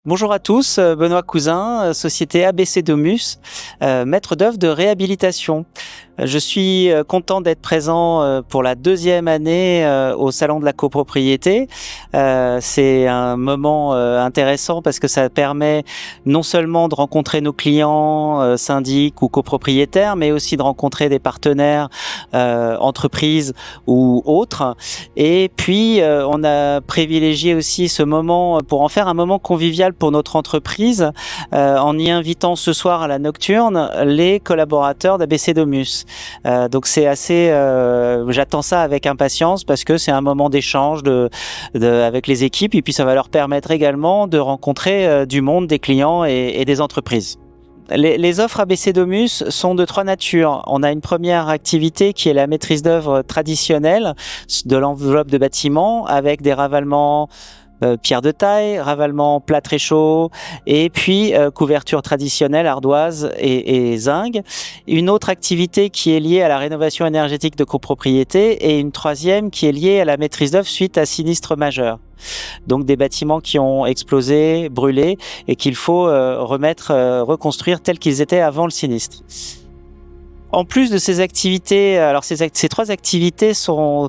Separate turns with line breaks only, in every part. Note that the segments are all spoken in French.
Bonjour à tous, Benoît Cousin, société ABC Domus, maître d'œuvre de réhabilitation. Je suis content d'être présent pour la deuxième année au Salon de la copropriété. C'est un moment intéressant parce que ça permet non seulement de rencontrer nos clients, syndics ou copropriétaires, mais aussi de rencontrer des partenaires, entreprises ou autres. Et puis, on a privilégié aussi ce moment pour en faire un moment convivial pour notre entreprise, en y invitant ce soir à la nocturne les collaborateurs d'ABC Domus. Donc c'est assez, j'attends ça avec impatience parce que c'est un moment d'échange avec les équipes et puis ça va leur permettre également de rencontrer du monde, des clients et des entreprises. Les offres ABC Domus sont de trois natures. On a une première activité qui est la maîtrise d'œuvre traditionnelle de l'enveloppe de bâtiment avec des ravalements pierre de taille, ravalement plâtre et chaud, et puis couverture traditionnelle, ardoise et zinc. Une autre activité qui est liée à la rénovation énergétique de copropriété et une troisième qui est liée à la maîtrise d'œuvre suite à sinistre majeur. Donc des bâtiments qui ont explosé, brûlé et qu'il faut reconstruire tels qu'ils étaient avant le sinistre. En plus de ces activités, alors ces trois activités sont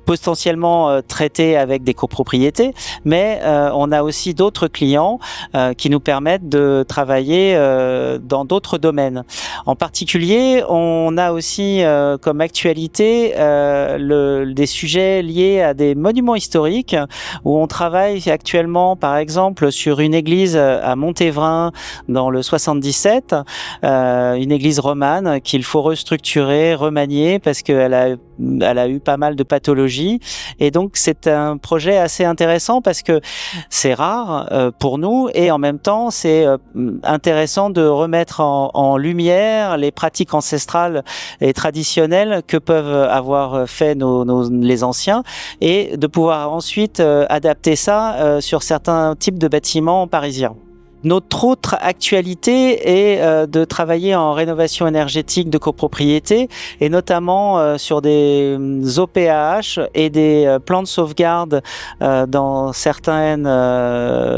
potentiellement traités avec des copropriétés, mais on a aussi d'autres clients qui nous permettent de travailler dans d'autres domaines. En particulier, on a aussi comme actualité des sujets liés à des monuments historiques où on travaille actuellement, par exemple, sur une église à Montévrain dans le 77, une église romane qu'il faut restructurer, remanier parce qu'elle a eu pas mal de pathologies. Et donc c'est un projet assez intéressant parce que c'est rare pour nous et en même temps c'est intéressant de remettre en lumière les pratiques ancestrales et traditionnelles que peuvent avoir fait les anciens et de pouvoir ensuite adapter ça sur certains types de bâtiments parisiens. Notre autre actualité est de travailler en rénovation énergétique de copropriété et notamment sur des OPAH et des plans de sauvegarde dans certaines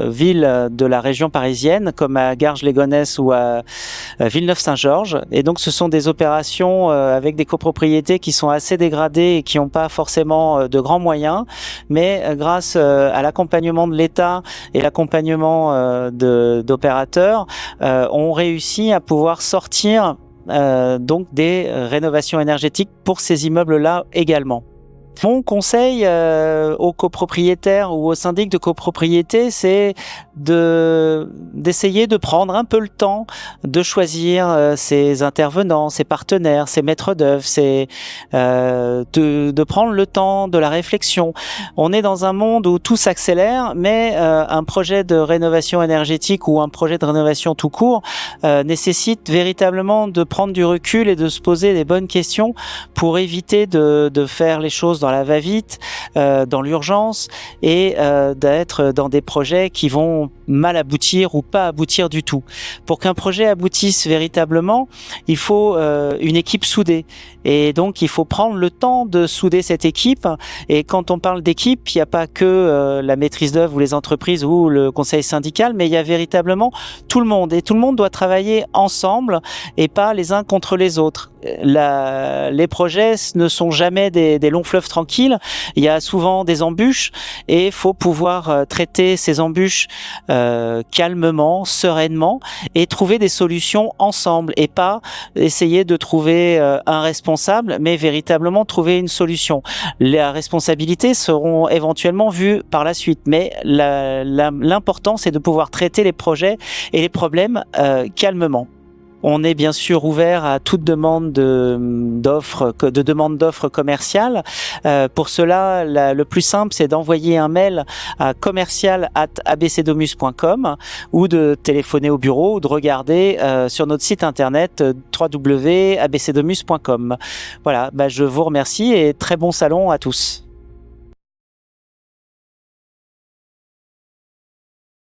villes de la région parisienne comme à Garges-les-Gonesse ou à Villeneuve-Saint-Georges. Et donc ce sont des opérations avec des copropriétés qui sont assez dégradées et qui n'ont pas forcément de grands moyens, mais grâce à l'accompagnement de l'État et l'accompagnement d'opérateurs ont réussi à pouvoir sortir donc des rénovations énergétiques pour ces immeubles-là également. Mon conseil aux copropriétaires ou aux syndics de copropriété, c'est d'essayer de prendre un peu le temps de choisir ses intervenants, ses partenaires, ses maîtres d'œuvre, de prendre le temps de la réflexion. On est dans un monde où tout s'accélère, mais un projet de rénovation énergétique ou un projet de rénovation tout court nécessite véritablement de prendre du recul et de se poser les bonnes questions pour éviter de faire les choses dans la va-vite, dans l'urgence et d'être dans des projets qui vont mal aboutir ou pas aboutir du tout. Pour qu'un projet aboutisse véritablement, il faut une équipe soudée et donc il faut prendre le temps de souder cette équipe et quand on parle d'équipe, il n'y a pas que la maîtrise d'œuvre ou les entreprises ou le conseil syndical, mais il y a véritablement tout le monde et tout le monde doit travailler ensemble et pas les uns contre les autres. Les projets ne sont jamais des longs fleuves tranquilles, il y a souvent des embûches et il faut pouvoir traiter ces embûches calmement, sereinement et trouver des solutions ensemble et pas essayer de trouver un responsable, mais véritablement trouver une solution. Les responsabilités seront éventuellement vues par la suite, mais l'important c'est de pouvoir traiter les projets et les problèmes calmement. On est bien sûr ouvert à toute demande d'offres commerciales. Pour cela, le plus simple, c'est d'envoyer un mail à commercial@abcdomus.com ou de téléphoner au bureau ou de regarder sur notre site internet www.abcdomus.com. Voilà, je vous remercie et très bon salon à tous.